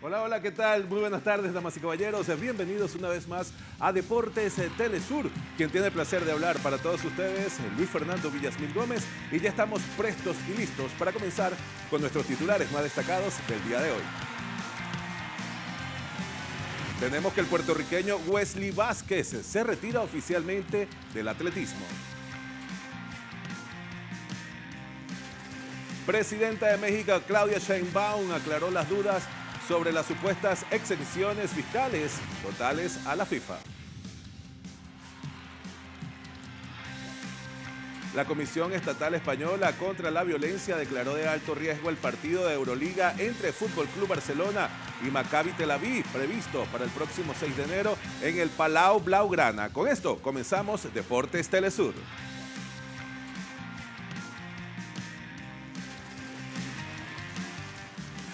Hola, hola, ¿qué tal? Muy buenas tardes, damas y caballeros. Bienvenidos una vez más a Deportes Telesur. Quien tiene el placer de hablar para todos ustedes, Luis Fernando Villasmil Gómez. Y ya estamos prestos y listos para comenzar con nuestros titulares más destacados del día de hoy. Tenemos que el puertorriqueño Wesley Vázquez se retira oficialmente del atletismo. Presidenta de México, Claudia Sheinbaum, aclaró las dudas sobre las supuestas exenciones fiscales totales a la FIFA. La Comisión Estatal Española contra la Violencia declaró de alto riesgo el partido de Euroliga entre Fútbol Club Barcelona y Maccabi Tel Aviv, previsto para el próximo 6 de enero en el Palau Blaugrana. Con esto comenzamos Deportes Telesur.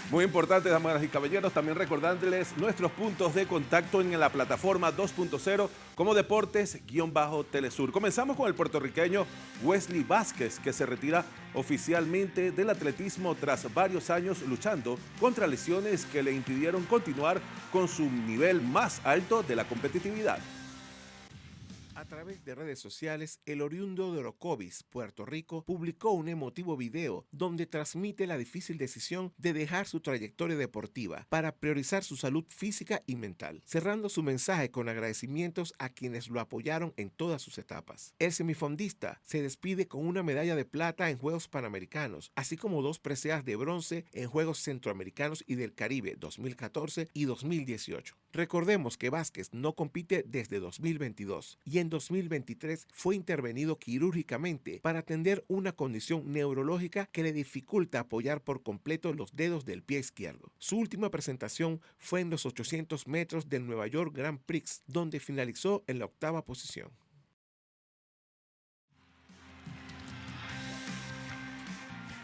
Muy importante, damas y caballeros, también recordándoles nuestros puntos de contacto en la plataforma 2.0 como Deportes-Telesur. Comenzamos con el puertorriqueño Wesley Vázquez, que se retira oficialmente del atletismo tras varios años luchando contra lesiones que le impidieron continuar con su nivel más alto de la competitividad. A través de redes sociales, el oriundo de Orocovis, Puerto Rico, publicó un emotivo video donde transmite la difícil decisión de dejar su trayectoria deportiva para priorizar su salud física y mental, cerrando su mensaje con agradecimientos a quienes lo apoyaron en todas sus etapas. El semifondista se despide con una medalla de plata en Juegos Panamericanos, así como 2 preseas de bronce en Juegos Centroamericanos y del Caribe 2014 y 2018. Recordemos que Vázquez no compite desde 2022 y en 2023 fue intervenido quirúrgicamente para atender una condición neurológica que le dificulta apoyar por completo los dedos del pie izquierdo. Su última presentación fue en los 800 metros del Nueva York Grand Prix, donde finalizó en la 8ª posición.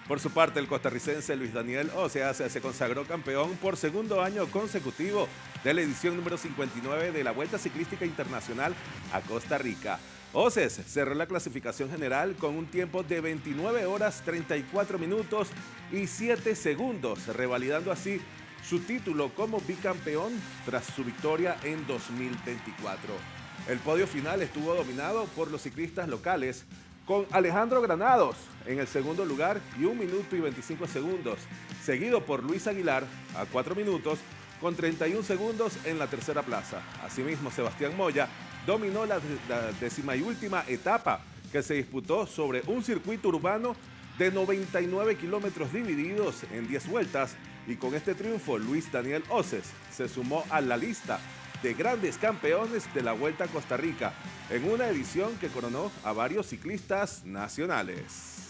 Por su parte, el costarricense Luis Daniel Oceas se consagró campeón por segundo año consecutivo de la edición número 59 de la Vuelta Ciclística Internacional a Costa Rica. Oces cerró la clasificación general con un tiempo de 29 horas 34 minutos y 7 segundos, revalidando así su título como bicampeón tras su victoria en 2024. El podio final estuvo dominado por los ciclistas locales, con Alejandro Granados en el segundo lugar y 1 minuto y 25 segundos, seguido por Luis Aguilar a 4 minutos con 31 segundos en la tercera plaza. Asimismo, Sebastián Moya dominó la 18ª etapa, que se disputó sobre un circuito urbano de 99 kilómetros divididos en 10 vueltas, y con este triunfo Luis Daniel Oces se sumó a la lista de grandes campeones de la Vuelta a Costa Rica, en una edición que coronó a varios ciclistas nacionales.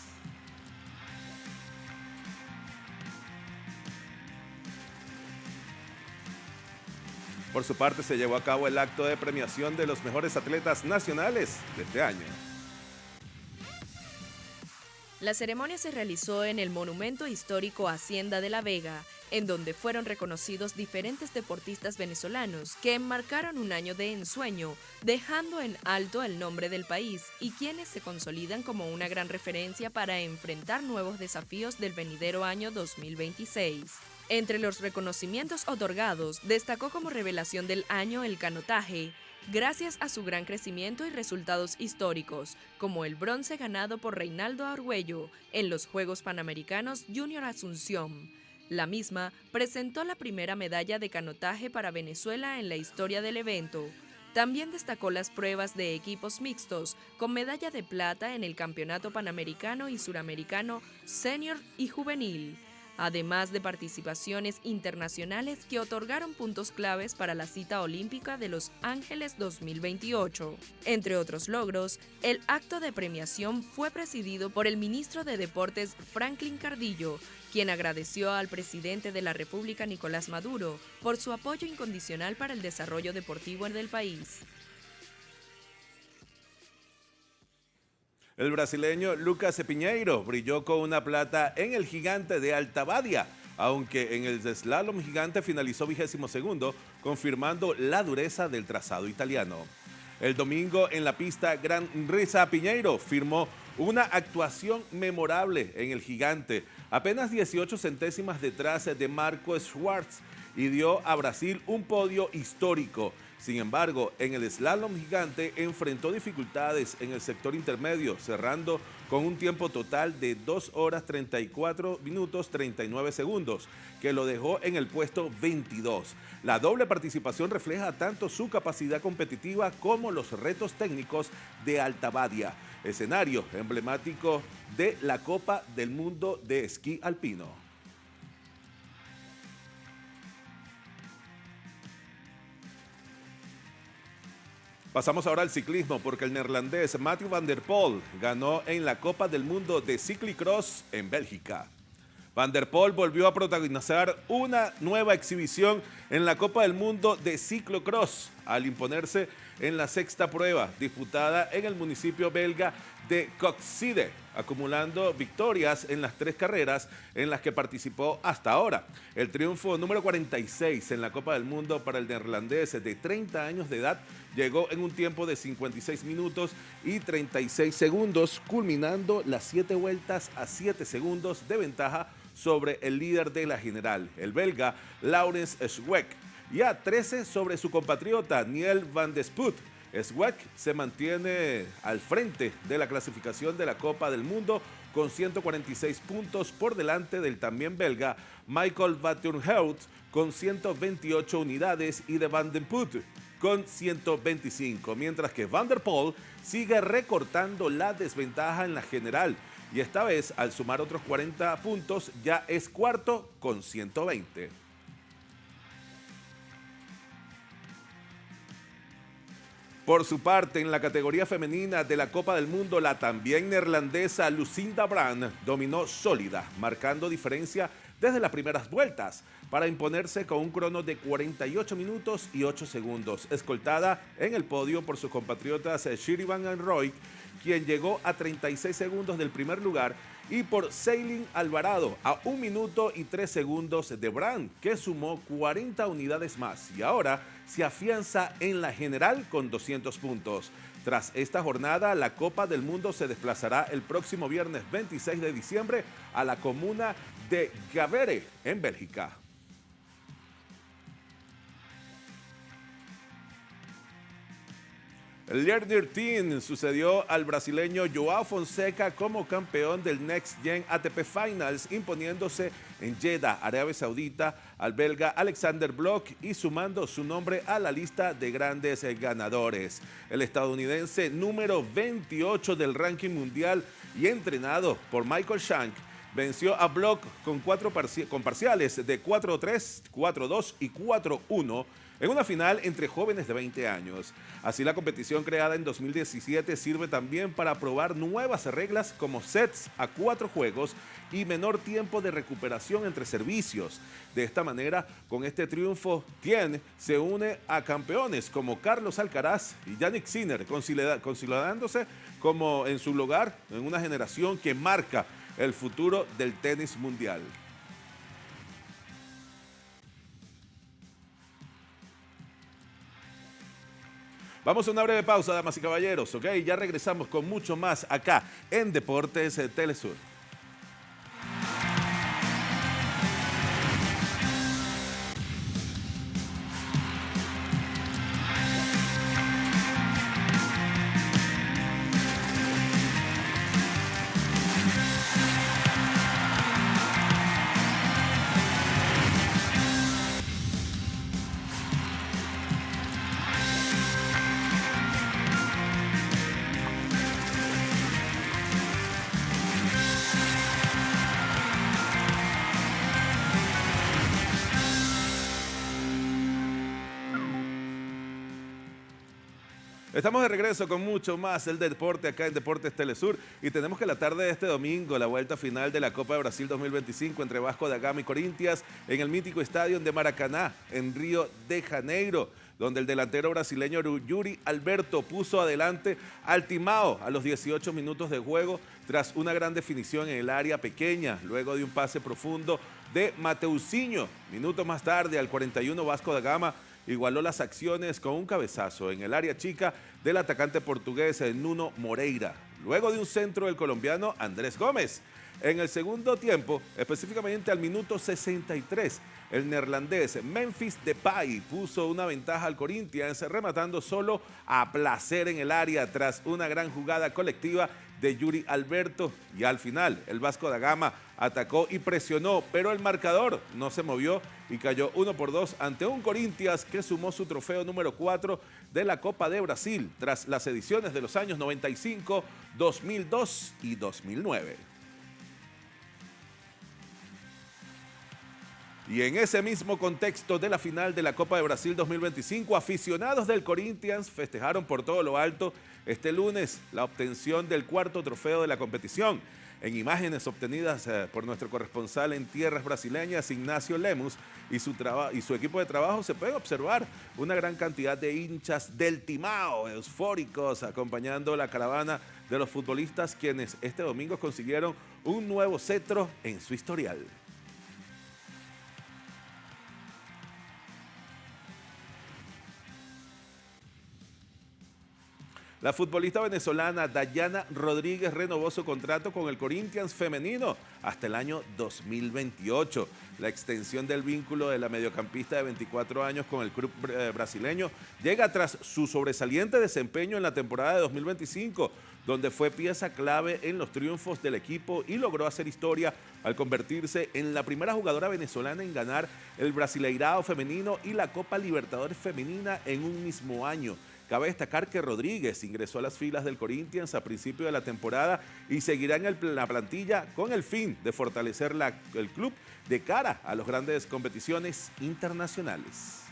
Por su parte, se llevó a cabo el acto de premiación de los mejores atletas nacionales de este año. La ceremonia se realizó en el Monumento Histórico Hacienda de la Vega, en donde fueron reconocidos diferentes deportistas venezolanos que enmarcaron un año de ensueño, dejando en alto el nombre del país y quienes se consolidan como una gran referencia para enfrentar nuevos desafíos del venidero año 2026. Entre los reconocimientos otorgados, destacó como revelación del año el canotaje, gracias a su gran crecimiento y resultados históricos, como el bronce ganado por Reinaldo Argüello en los Juegos Panamericanos Junior Asunción. La misma presentó la primera medalla de canotaje para Venezuela en la historia del evento. También destacó las pruebas de equipos mixtos, con medalla de plata en el Campeonato Panamericano y Suramericano Senior y Juvenil, además de participaciones internacionales que otorgaron puntos claves para la cita olímpica de Los Ángeles 2028. Entre otros logros, el acto de premiación fue presidido por el ministro de Deportes Franklin Cardillo, quien agradeció al presidente de la República Nicolás Maduro por su apoyo incondicional para el desarrollo deportivo del país. El brasileño Lucas Piñeiro brilló con una plata en el gigante de Alta Badia, aunque en el slalom gigante finalizó 22º, confirmando la dureza del trazado italiano. El domingo en la pista Gran Risa Piñeiro firmó una actuación memorable en el gigante, apenas 18 centésimas detrás de Marco Schwartz, y dio a Brasil un podio histórico. Sin embargo, en el slalom gigante enfrentó dificultades en el sector intermedio, cerrando con un tiempo total de 2 horas 34 minutos 39 segundos, que lo dejó en el puesto 22. La doble participación refleja tanto su capacidad competitiva como los retos técnicos de Alta Badia, escenario emblemático de la Copa del Mundo de Esquí Alpino. Pasamos ahora al ciclismo porque el neerlandés Mathieu van der Poel ganó en la Copa del Mundo de Cyclicross en Bélgica. Van der Poel volvió a protagonizar una nueva exhibición en la Copa del Mundo de Ciclocross al imponerse en la sexta prueba disputada en el municipio belga de Coxide, acumulando victorias en las 3 carreras en las que participó hasta ahora. El triunfo número 46 en la Copa del Mundo para el neerlandés de 30 años de edad llegó en un tiempo de 56 minutos y 36 segundos, culminando las 7 vueltas a 7 segundos de ventaja sobre el líder de la general, el belga Laurens Schweck, y a 13 sobre su compatriota Niel van der Spuut. Schweck se mantiene al frente de la clasificación de la Copa del Mundo con 146 puntos por delante del también belga Michael Vanthourenhout con 128 unidades y de Van den Poel con 125, mientras que Van der Poel sigue recortando la desventaja en la general y esta vez al sumar otros 40 puntos ya es cuarto con 120. Por su parte, en la categoría femenina de la Copa del Mundo, la también neerlandesa Lucinda Brand dominó sólida, marcando diferencia desde las primeras vueltas para imponerse con un crono de 48 minutos y 8 segundos, escoltada en el podio por sus compatriotas Shirley Van Anrooij, quien llegó a 36 segundos del primer lugar, y por Ceylin Alvarado a 1 minuto y 3 segundos de Brand, que sumó 40 unidades más y ahora se afianza en la general con 200 puntos. Tras esta jornada, la Copa del Mundo se desplazará el próximo viernes 26 de diciembre a la comuna de Gavere, en Bélgica. El Learner Team sucedió al brasileño Joao Fonseca como campeón del Next Gen ATP Finals, imponiéndose en Jeddah, Arabia Saudita, al belga Alexander Bloch y sumando su nombre a la lista de grandes ganadores. El estadounidense número 28 del ranking mundial y entrenado por Michael Shank venció a Bloch con parciales de 4-3, 4-2 y 4-1 en una final entre jóvenes de 20 años. Así, la competición creada en 2017 sirve también para probar nuevas reglas como sets a 4 juegos y menor tiempo de recuperación entre servicios. De esta manera, con este triunfo, Tien se une a campeones como Carlos Alcaraz y Jannik Sinner, consolidándose como en su lugar en una generación que marca el futuro del tenis mundial. Vamos a una breve pausa, damas y caballeros, ¿ok? Ya regresamos con mucho más acá en Deportes Telesur. Estamos de regreso con mucho más el deporte acá en Deportes Telesur y tenemos que la tarde de este domingo la vuelta final de la Copa de Brasil 2025 entre Vasco da Gama y Corinthians en el mítico estadio de Maracaná en Río de Janeiro, donde el delantero brasileño Yuri Alberto puso adelante al Timao a los 18 minutos de juego tras una gran definición en el área pequeña, luego de un pase profundo de Mateuzinho. Minutos más tarde, al 41, Vasco da Gama igualó las acciones con un cabezazo en el área chica del atacante portugués Nuno Moreira, luego de un centro del colombiano Andrés Gómez. En el segundo tiempo, específicamente al minuto 63, el neerlandés Memphis Depay puso una ventaja al Corinthians, rematando solo a placer en el área tras una gran jugada colectiva de Yuri Alberto. Y al final, el Vasco da Gama atacó y presionó, pero el marcador no se movió y cayó 1-2 ante un Corinthians que sumó su trofeo número 4 de la Copa de Brasil tras las ediciones de los años 95, 2002 y 2009. Y en ese mismo contexto de la final de la Copa de Brasil 2025, aficionados del Corinthians festejaron por todo lo alto este lunes la obtención del cuarto trofeo de la competición. En imágenes obtenidas por nuestro corresponsal en tierras brasileñas, Ignacio Lemus, y su equipo de trabajo, se puede observar una gran cantidad de hinchas del Timao, eufóricos, acompañando la caravana de los futbolistas, quienes este domingo consiguieron un nuevo cetro en su historial. La futbolista venezolana Dayana Rodríguez renovó su contrato con el Corinthians femenino hasta el año 2028. La extensión del vínculo de la mediocampista de 24 años con el club brasileño llega tras su sobresaliente desempeño en la temporada de 2025, donde fue pieza clave en los triunfos del equipo y logró hacer historia al convertirse en la primera jugadora venezolana en ganar el Brasileirao femenino y la Copa Libertadores femenina en un mismo año. Cabe destacar que Rodríguez ingresó a las filas del Corinthians a principio de la temporada y seguirá en la plantilla con el fin de fortalecer el club de cara a las grandes competiciones internacionales.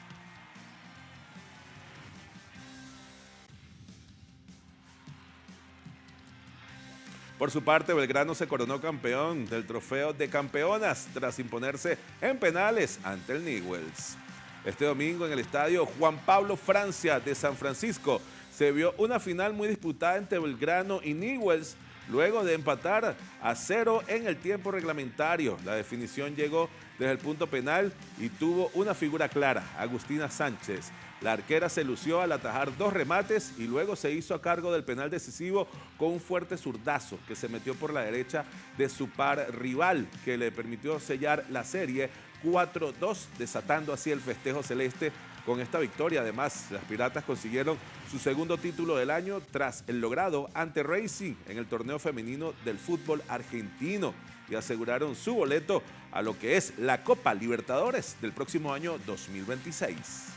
Por su parte, Belgrano se coronó campeón del trofeo de campeonas tras imponerse en penales ante el Newell's. Este domingo en el estadio Juan Pablo Francia de San Francisco se vio una final muy disputada entre Belgrano y Newell's luego de empatar a 0 en el tiempo reglamentario. La definición llegó desde el punto penal y tuvo una figura clara, Agustina Sánchez. La arquera se lució al atajar 2 remates y luego se hizo a cargo del penal decisivo con un fuerte zurdazo que se metió por la derecha de su par rival, que le permitió sellar la serie 4-2, desatando así el festejo celeste. Con esta victoria, además, las Piratas consiguieron su segundo título del año tras el logrado ante Racing en el torneo femenino del fútbol argentino y aseguraron su boleto a lo que es la Copa Libertadores del próximo año 2026.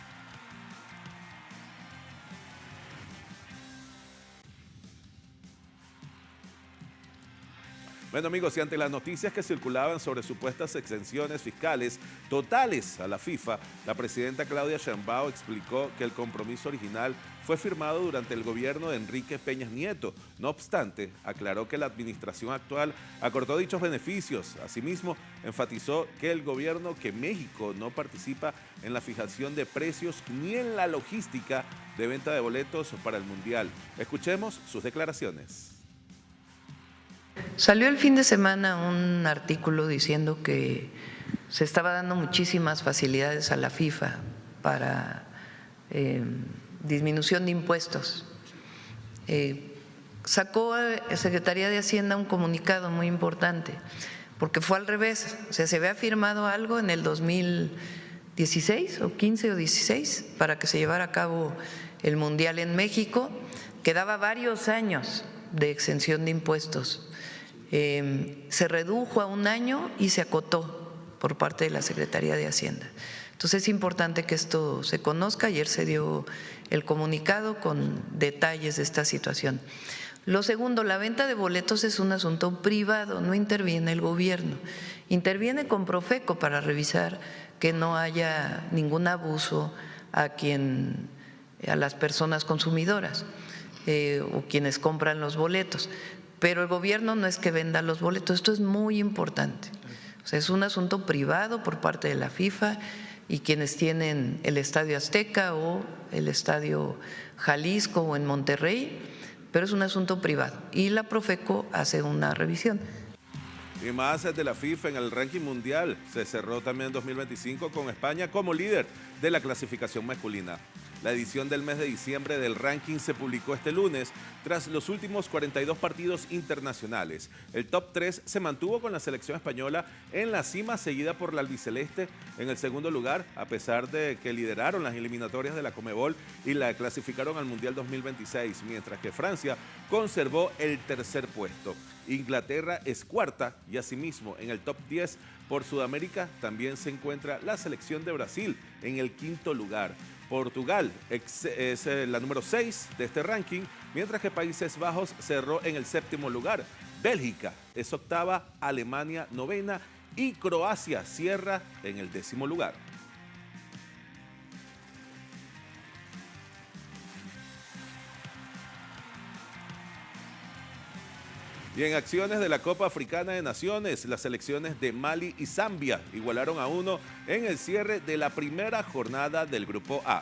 Bueno, amigos, y ante las noticias que circulaban sobre supuestas exenciones fiscales totales a la FIFA, la presidenta Claudia Sheinbaum explicó que el compromiso original fue firmado durante el gobierno de Enrique Peña Nieto. No obstante, aclaró que la administración actual acortó dichos beneficios. Asimismo, enfatizó que México no participa en la fijación de precios ni en la logística de venta de boletos para el Mundial. Escuchemos sus declaraciones. Salió el fin de semana un artículo diciendo que se estaba dando muchísimas facilidades a la FIFA para disminución de impuestos. Sacó la Secretaría de Hacienda un comunicado muy importante, porque fue al revés. O sea, se había firmado algo en el 2016 o 15 o 16 para que se llevara a cabo el Mundial en México, que daba varios años de exención de impuestos. Se redujo a 1 año y se acotó por parte de la Secretaría de Hacienda. Entonces es importante que esto se conozca. Ayer se dio el comunicado con detalles de esta situación. Lo segundo, la venta de boletos es un asunto privado, no interviene el gobierno. Interviene con Profeco para revisar que no haya ningún abuso a las personas consumidoras o quienes compran los boletos. Pero el gobierno no es que venda los boletos, esto es muy importante. O sea, es un asunto privado por parte de la FIFA y quienes tienen el Estadio Azteca o el Estadio Jalisco o en Monterrey, pero es un asunto privado y la Profeco hace una revisión. Y más de la FIFA en el ranking mundial, se cerró también en 2025 con España como líder de la clasificación masculina. La edición del mes de diciembre del ranking se publicó este lunes tras los últimos 42 partidos internacionales. El top 3 se mantuvo con la selección española en la cima, seguida por la albiceleste en el segundo lugar, a pesar de que lideraron las eliminatorias de la Conmebol y la clasificaron al Mundial 2026, mientras que Francia conservó el tercer puesto. Inglaterra es cuarta y asimismo en el top 10 por Sudamérica también se encuentra la selección de Brasil en el quinto lugar. Portugal es la número 6 de este ranking, mientras que Países Bajos cerró en el séptimo lugar. Bélgica es octava, Alemania novena y Croacia cierra en el 10º lugar. Y en acciones de la Copa Africana de Naciones, las selecciones de Mali y Zambia igualaron a 1 en el cierre de la primera jornada del Grupo A.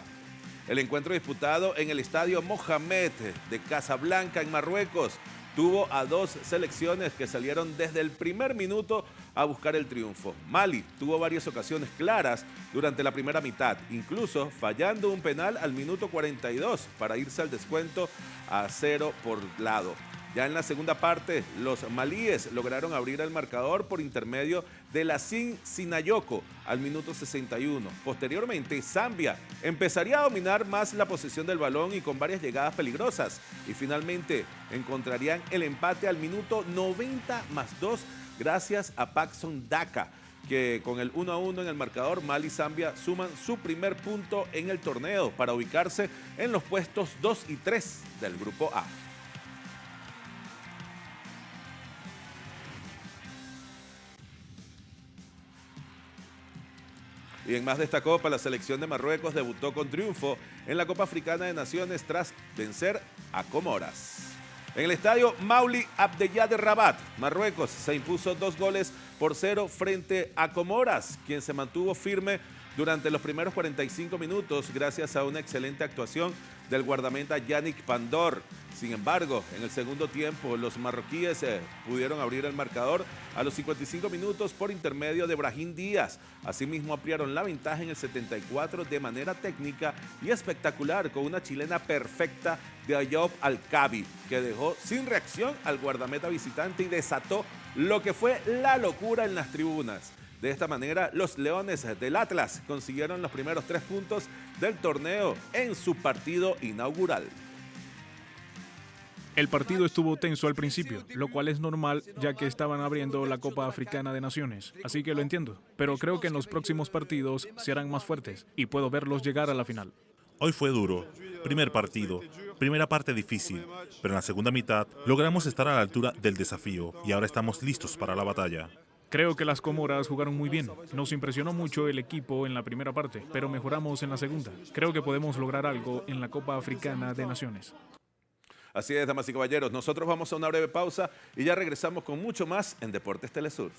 El encuentro disputado en el Estadio Mohamed de Casablanca, en Marruecos, tuvo a dos selecciones que salieron desde el primer minuto a buscar el triunfo. Mali tuvo varias ocasiones claras durante la primera mitad, incluso fallando un penal al minuto 42 para irse al descuento a 0 por lado. Ya en la segunda parte, los malíes lograron abrir el marcador por intermedio de Lassine Sinayoko al minuto 61. Posteriormente, Zambia empezaría a dominar más la posesión del balón y con varias llegadas peligrosas. Y finalmente encontrarían el empate al minuto 90+2 gracias a Paxson Daka, que con el 1-1 en el marcador, Mali y Zambia suman su primer punto en el torneo para ubicarse en los puestos 2 y 3 del Grupo A. Y en más de esta Copa, la selección de Marruecos debutó con triunfo en la Copa Africana de Naciones tras vencer a Comoras. En el estadio Mauli Abdellah de Rabat, Marruecos se impuso 2-0 frente a Comoras, quien se mantuvo firme durante los primeros 45 minutos gracias a una excelente actuación del guardameta Yannick Pandor. Sin embargo, en el segundo tiempo, los marroquíes pudieron abrir el marcador a los 55 minutos por intermedio de Brahim Díaz. Asimismo, ampliaron la ventaja en el 74 de manera técnica y espectacular con una chilena perfecta de Ayoub Al-Kabi, que dejó sin reacción al guardameta visitante y desató lo que fue la locura en las tribunas. De esta manera, los Leones del Atlas consiguieron los primeros 3 puntos del torneo en su partido inaugural. El partido estuvo tenso al principio, lo cual es normal ya que estaban abriendo la Copa Africana de Naciones, así que lo entiendo. Pero creo que en los próximos partidos se harán más fuertes y puedo verlos llegar a la final. Hoy fue duro. Primer partido, primera parte difícil, pero en la segunda mitad logramos estar a la altura del desafío y ahora estamos listos para la batalla. Creo que las Comoras jugaron muy bien. Nos impresionó mucho el equipo en la primera parte, pero mejoramos en la segunda. Creo que podemos lograr algo en la Copa Africana de Naciones. Así es, damas y caballeros. Nosotros vamos a una breve pausa y ya regresamos con mucho más en Deportes Telesur.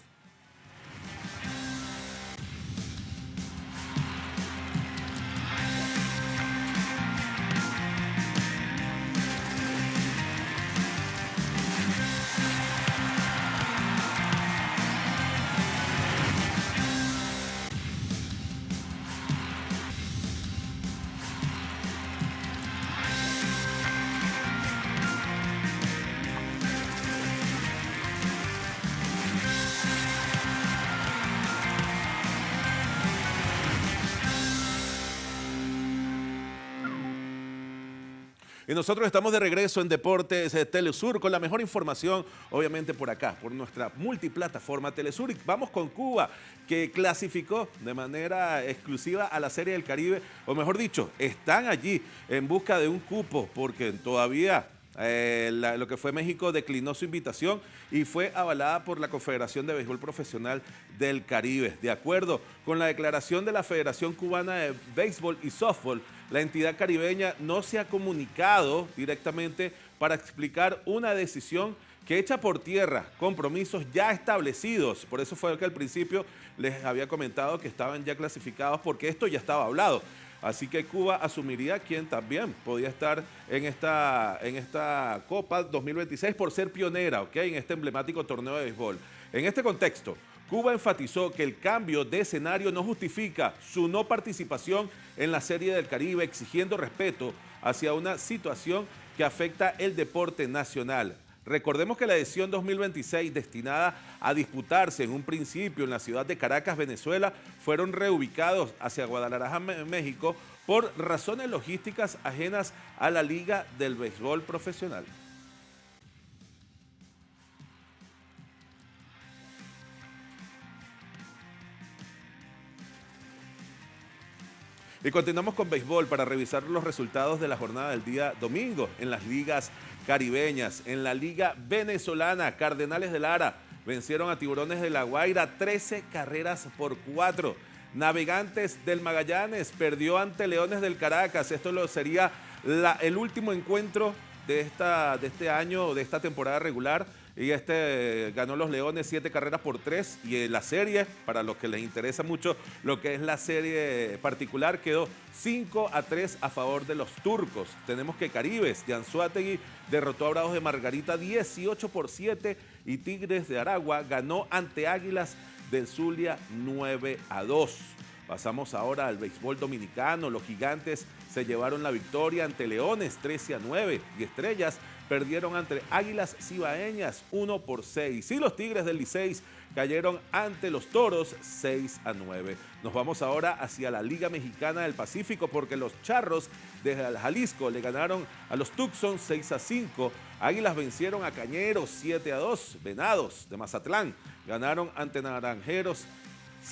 Y nosotros estamos de regreso en Deportes Telesur con la mejor información, obviamente por acá, por nuestra multiplataforma Telesur. Y vamos con Cuba, que clasificó de manera exclusiva a la Serie del Caribe, o mejor dicho, están allí en busca de un cupo, porque todavía lo que fue México declinó su invitación y fue avalada por la Confederación de Béisbol Profesional del Caribe. De acuerdo con la declaración de la Federación Cubana de Béisbol y Softball, la entidad caribeña no se ha comunicado directamente para explicar una decisión que echa por tierra compromisos ya establecidos. Por eso fue que al principio les había comentado que estaban ya clasificados, porque esto ya estaba hablado. Así que Cuba asumiría quien también podía estar en esta Copa 2026 por ser pionera, ¿ok?, en este emblemático torneo de béisbol. En este contexto, Cuba enfatizó que el cambio de escenario no justifica su no participación en la Serie del Caribe, exigiendo respeto hacia una situación que afecta el deporte nacional. Recordemos que la edición 2026, destinada a disputarse en un principio en la ciudad de Caracas, Venezuela, fueron reubicados hacia Guadalajara, México, por razones logísticas ajenas a la Liga del Béisbol Profesional. Y continuamos con béisbol para revisar los resultados de la jornada del día domingo en las ligas caribeñas. En la Liga Venezolana, Cardenales de Lara vencieron a Tiburones de La Guaira 13 carreras por 4. Navegantes del Magallanes perdió ante Leones del Caracas. Esto sería el último encuentro de este año, de esta temporada regular. Y ganó los Leones 7 carreras por 3. Y en la serie, para los que les interesa mucho lo que es la serie particular, quedó 5-3 a favor de los turcos. Tenemos que Caribes de Anzoátegui derrotó a Bravos de Margarita 18-7. Y Tigres de Aragua ganó ante Águilas del Zulia 9-2. Pasamos ahora al béisbol dominicano. Los Gigantes se llevaron la victoria ante Leones 13-9 y Estrellas perdieron ante Águilas Cibaeñas 1-6. Y los Tigres del Licey cayeron ante los Toros 6-9. Nos vamos ahora hacia la Liga Mexicana del Pacífico porque los Charros de Jalisco le ganaron a los Tucson 6-5. Águilas vencieron a Cañeros 7-2. Venados de Mazatlán ganaron ante Naranjeros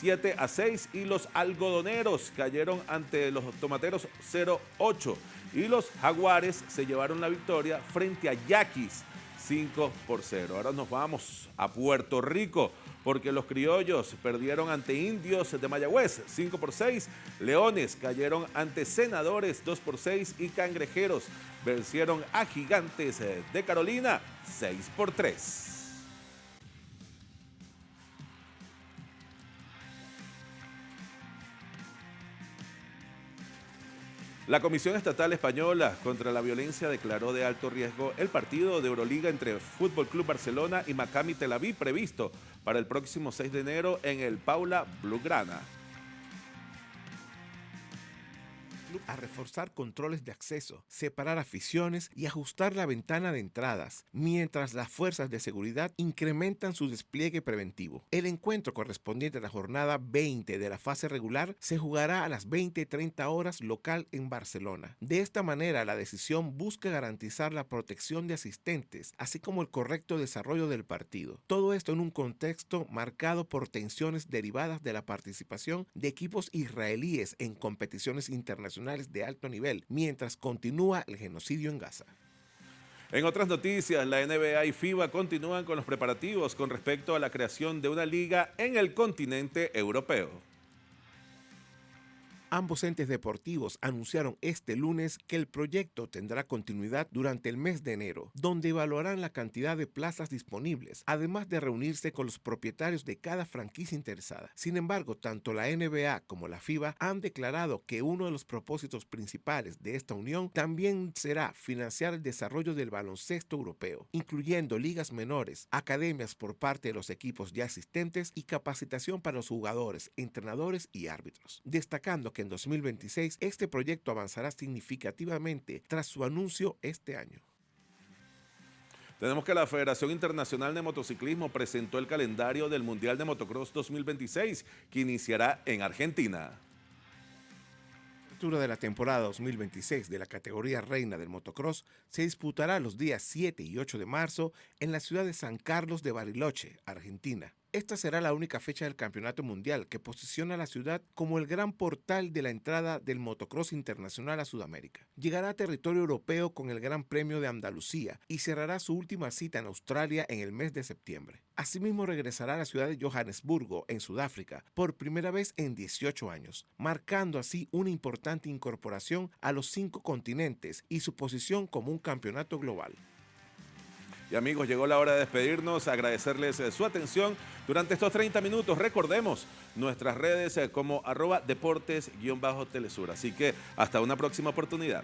7-6 y los Algodoneros cayeron ante los Tomateros 0-8 y los Jaguares se llevaron la victoria frente a Yaquis 5-0. Ahora nos vamos a Puerto Rico porque los Criollos perdieron ante Indios de Mayagüez 5-6, Leones cayeron ante Senadores 2-6 y Cangrejeros vencieron a Gigantes de Carolina 6-3. La Comisión Estatal Española contra la Violencia declaró de alto riesgo el partido de Euroliga entre Fútbol Club Barcelona y Maccabi Tel Aviv previsto para el próximo 6 de enero en el Paula Blaugrana. A reforzar controles de acceso, separar aficiones y ajustar la ventana de entradas, mientras las fuerzas de seguridad incrementan su despliegue preventivo. El encuentro correspondiente a la jornada 20 de la fase regular se jugará a las 20:30 horas local en Barcelona. De esta manera, la decisión busca garantizar la protección de asistentes, así como el correcto desarrollo del partido. Todo esto en un contexto marcado por tensiones derivadas de la participación de equipos israelíes en competiciones internacionales de alto nivel, mientras continúa el genocidio en Gaza. En otras noticias, la NBA y FIBA continúan con los preparativos con respecto a la creación de una liga en el continente europeo. Ambos entes deportivos anunciaron este lunes que el proyecto tendrá continuidad durante el mes de enero, donde evaluarán la cantidad de plazas disponibles, además de reunirse con los propietarios de cada franquicia interesada. Sin embargo, tanto la NBA como la FIBA han declarado que uno de los propósitos principales de esta unión también será financiar el desarrollo del baloncesto europeo, incluyendo ligas menores, academias por parte de los equipos ya asistentes y capacitación para los jugadores, entrenadores y árbitros, destacando que en 2026 este proyecto avanzará significativamente tras su anuncio este año. Tenemos que la Federación Internacional de Motociclismo presentó el calendario del Mundial de Motocross 2026 que iniciará en Argentina. De la temporada 2026 de la categoría reina del motocross se disputará los días 7 y 8 de marzo en la ciudad de San Carlos de Bariloche, Argentina. Esta será la única fecha del campeonato mundial que posiciona a la ciudad como el gran portal de la entrada del motocross internacional a Sudamérica. Llegará a territorio europeo con el Gran Premio de Andalucía y cerrará su última cita en Australia en el mes de septiembre. Asimismo regresará a la ciudad de Johannesburgo, en Sudáfrica, por primera vez en 18 años, marcando así una importante incorporación a los 5 continentes y su posición como un campeonato global. Y amigos, llegó la hora de despedirnos, agradecerles su atención durante estos 30 minutos. Recordemos nuestras redes como @deportes_telesur. Así que hasta una próxima oportunidad.